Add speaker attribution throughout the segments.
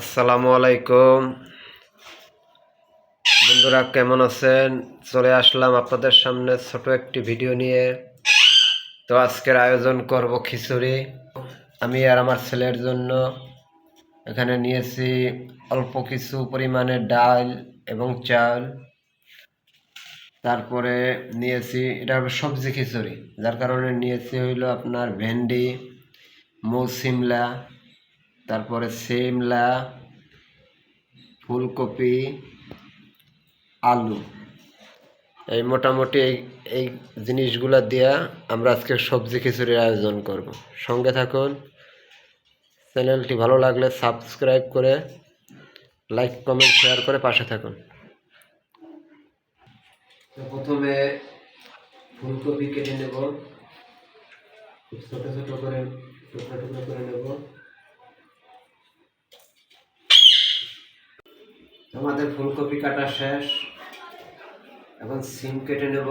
Speaker 1: আসসালামু আলাইকুম বন্ধুরা, কেমন আছেন? চলে আসলাম আপনাদের সামনে ছোট একটি ভিডিও নিয়ে। তো আজকের আয়োজন করব খিচুড়ি। আমি আর আমার ছেলের জন্য এখানে নিয়েছি অল্প কিছু পরিমাণে ডাল এবং চাল। তারপরে নিয়েছি, এটা হলো সবজি খিচুড়ি, যার কারণে নিয়েছি হইলো আপনার ভেন্ডি, মৌসিমলা, তারপরে সিমলা, ফুলকপি, আলু। এই মোটামুটি এই জিনিসগুলো দিয়া আমরা আজকে সবজি খিচুড়ির আয়োজন করব। সঙ্গে থাকুন। চ্যানেলটি ভালো লাগলে সাবস্ক্রাইব করে লাইক কমেন্ট শেয়ার করে পাশে থাকুন। তো প্রথমে ফুলকপি কেটে নেব, খুব ছোটো ছোটো করে টুকরো টুকরো করে নেব। আমাদের ফুলকপি কাটা শেষ, এখন সিম কেটে নেব।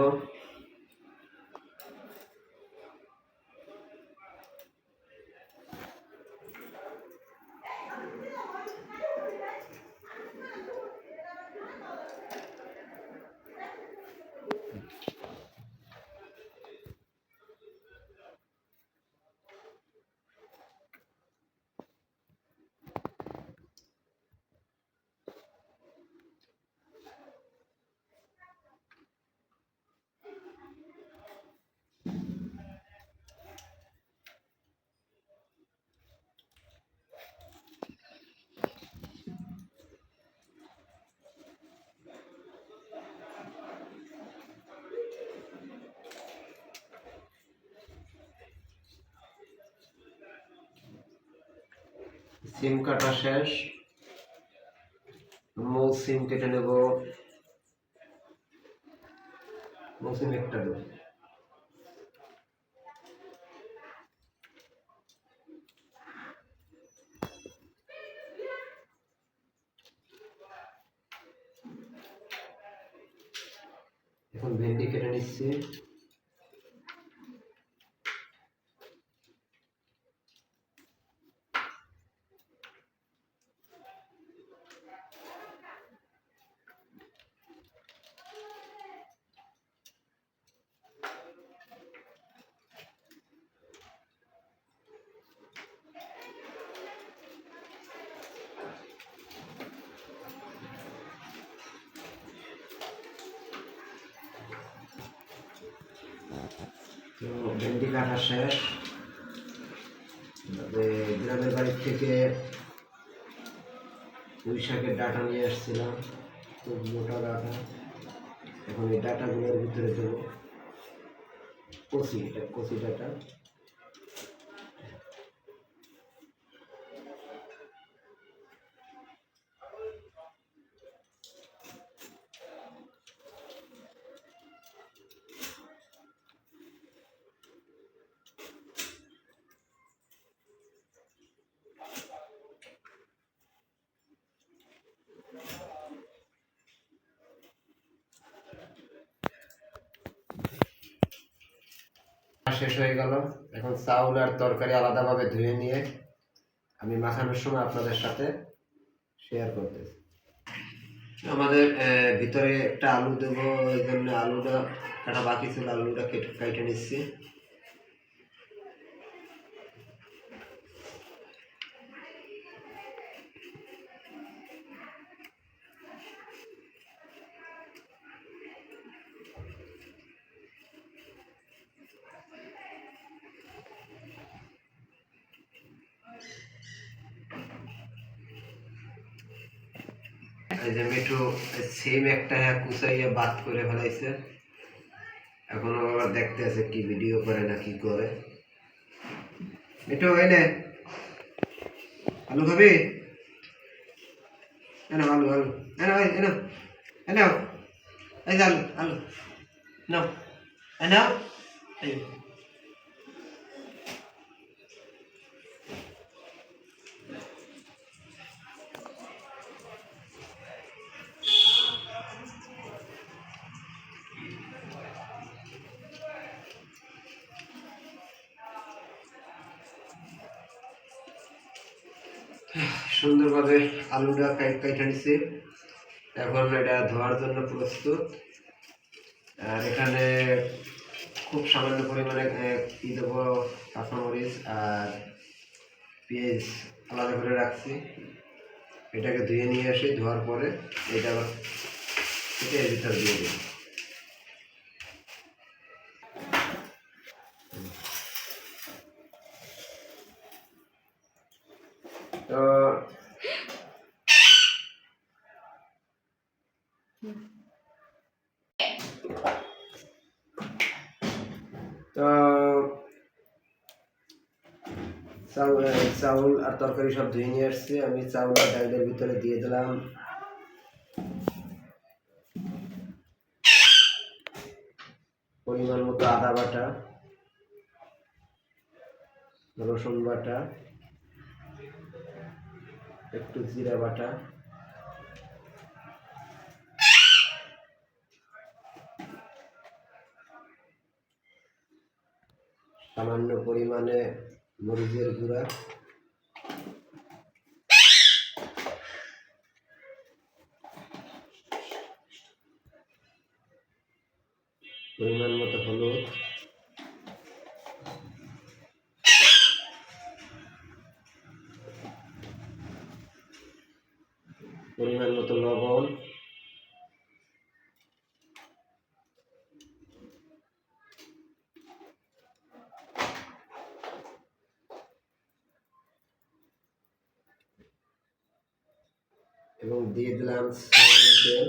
Speaker 1: সিম কাটা শেষ, সিম কেটে নেব। সিম একটা দেব। এখন ভেন্ডি কেটে নিচ্ছি। তো ভেন্ডি কাটা শেষ। গ্রামের বাড়ি থেকে পুঁই শাকের ডাঁটা নিয়ে আসছিলাম, খুব মোটা ডাঁটা। এখন এই ডাঁটাগুলোর ভিতরে দেবো কচি ডাঁটা। শেষ হয়ে গেল। এখন চাউল আর তরকারি আলাদাভাবে ধুয়ে নিয়ে আমি মাখানোর সময় আপনাদের সাথে শেয়ার করতেছি। আমাদের ভিতরে একটা আলু দেবো, ওই জন্য আলুটা কাটা বাকি ছিল, আলুটা কেটে নিচ্ছি। এই যে মিঠু সিম একটা কুচাইয়া বাদ করে ফেলাইছে, এখন আবার দেখতে আছে কি ভিডিও করে না কি করে। মিঠু এনে আলু খাবি? এনে আলু আলু এনে এনে এনে এই যে আলু আলু নাও, এনে এই সুন্দরভাবে আলুটা কাইটা নিছি। এখন এটা ধোয়ার জন্য প্রস্তুত। আর এখানে খুব সামান্য পরিমাণে কি দেবো, কাঁচামরিচ আর পেঁয়াজ আলাদা করে রাখছি। এটাকে ধুয়ে নিয়ে আসি, ধোয়ার পরে এটা আবার এর ভিতরে দিয়ে দিই। তো চাউল আর তরকারি সব ধুয়ে নিয়ে আসছি। আমি চাউল আর ডালের ভিতরে দিয়ে দিলাম পরিমাণ মতো আদা বাটা, রসুন বাটা, একটু জিরা বাটা, সামান্য পরিমাণে মরিচের গুঁড়া, পরিমাণ মতো হলুদ, পরিমাণ মতো লবণ, এবং দিয়ে দিলাম সয়াবিন তেল।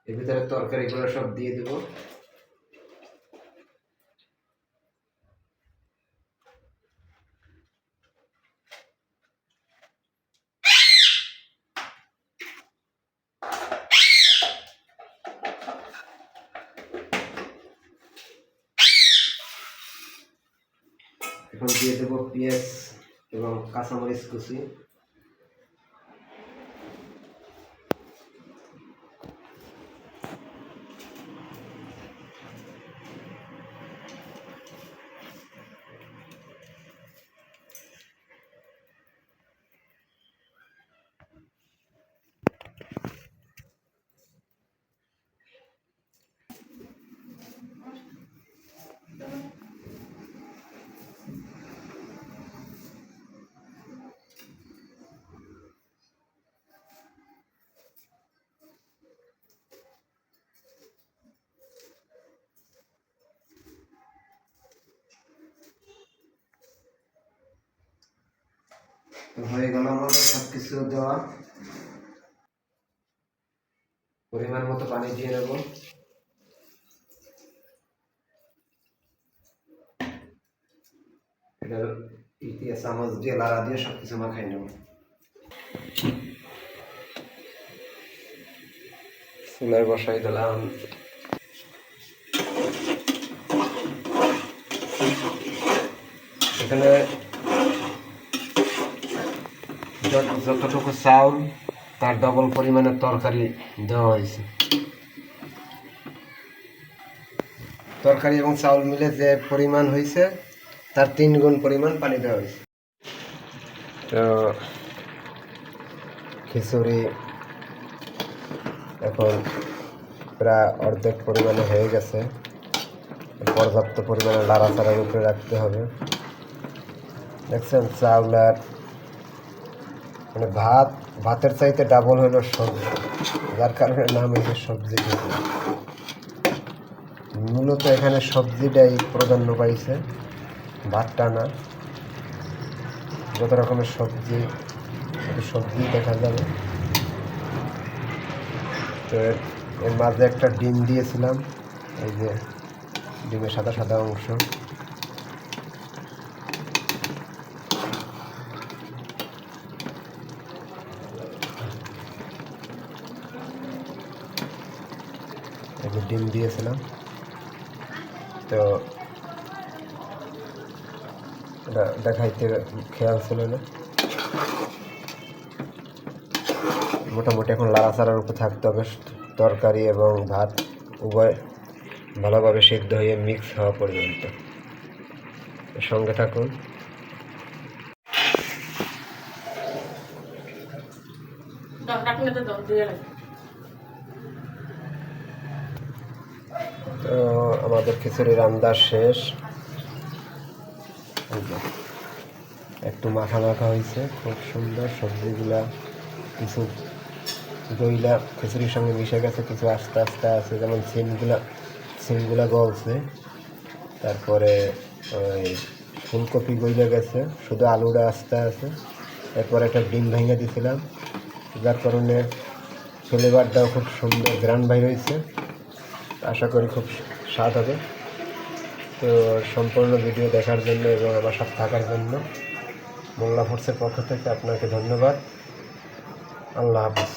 Speaker 1: এর ভিতরে তরকারিগুলো সব দিয়ে দেব। এখন দিয়ে দেব পেঁয়াজ এবং কাঁচামরিচ কুচি। হয়ে গেল আমাদের সবকিছু দেওয়া। পরিমাণ মতো পানি দিয়ে নেব। এটা চামচ দিয়ে লাড়া দিয়ে সবকিছু মাখাই নেব। চুলায় বসাই দিলাম। এখানে যতটুকু চাউল তার ডবল পরিমাণের তরকারি দেওয়া হয়েছে। তরকারি এবং চাউল মিলে যে পরিমাণ হয়েছে তার 3 গুণ পরিমাণ পানি দেওয়া হয়েছে। তো খিচুড়ি এখন প্রায় অর্ধেক পরিমাণে হয়ে গেছে। পর্যাপ্ত পরিমাণে লাড়াচাড়ার উপরে রাখতে হবে। দেখছেন চাউল আর মানে ভাতের চাইতে ডাবল হলো সবজি, যার কারণে নাম হয়েছে সবজি খিচুড়ি। মূলত এখানে সবজিটাই প্রাধান্য পাইছে, ভাতটা না। যত রকমের সবজি দেখা যাবে। তো এর মাঝে একটা ডিম দিয়েছিলাম, এই যে ডিমের সাদা সাদা অংশ। ডিম দিয়েছিলাম। তো এটা দেখাইতে খেয়াল ছিল না। মোটামুটি এখন লাড়াচাড়ার উপর থাকতে হবে, তরকারি এবং ভাত উভয় ভালোভাবে সিদ্ধ হয়ে মিক্স হওয়া পর্যন্ত। সঙ্গে থাকুন। তো আমাদের খিচুড়ি রান্না শেষ, একটু মাখা মাখা হয়েছে, খুব সুন্দর। সবজিগুলা কিছু দইলা খিচুড়ির সঙ্গে মিশে গেছে, কিছু আস্তে আস্তে আছে, যেমন সিমগুলা গলছে, তারপরে ওই ফুলকপি গইলে গেছে, শুধু আলুটা আস্তে আছে। এরপর একটা ডিম ভেঙে দিয়েছিলাম, যার কারণে ফ্লেভারটাও খুব সুন্দর গ্রান বাইর হয়েছে। আশা করি খুব স্বাদ হবে। তো সম্পূর্ণ ভিডিও দেখার জন্য এবং আমার সাথে থাকার জন্য মোল্লা ফুডসের পক্ষ থেকে আপনাকে ধন্যবাদ। আল্লাহ হাফিজ।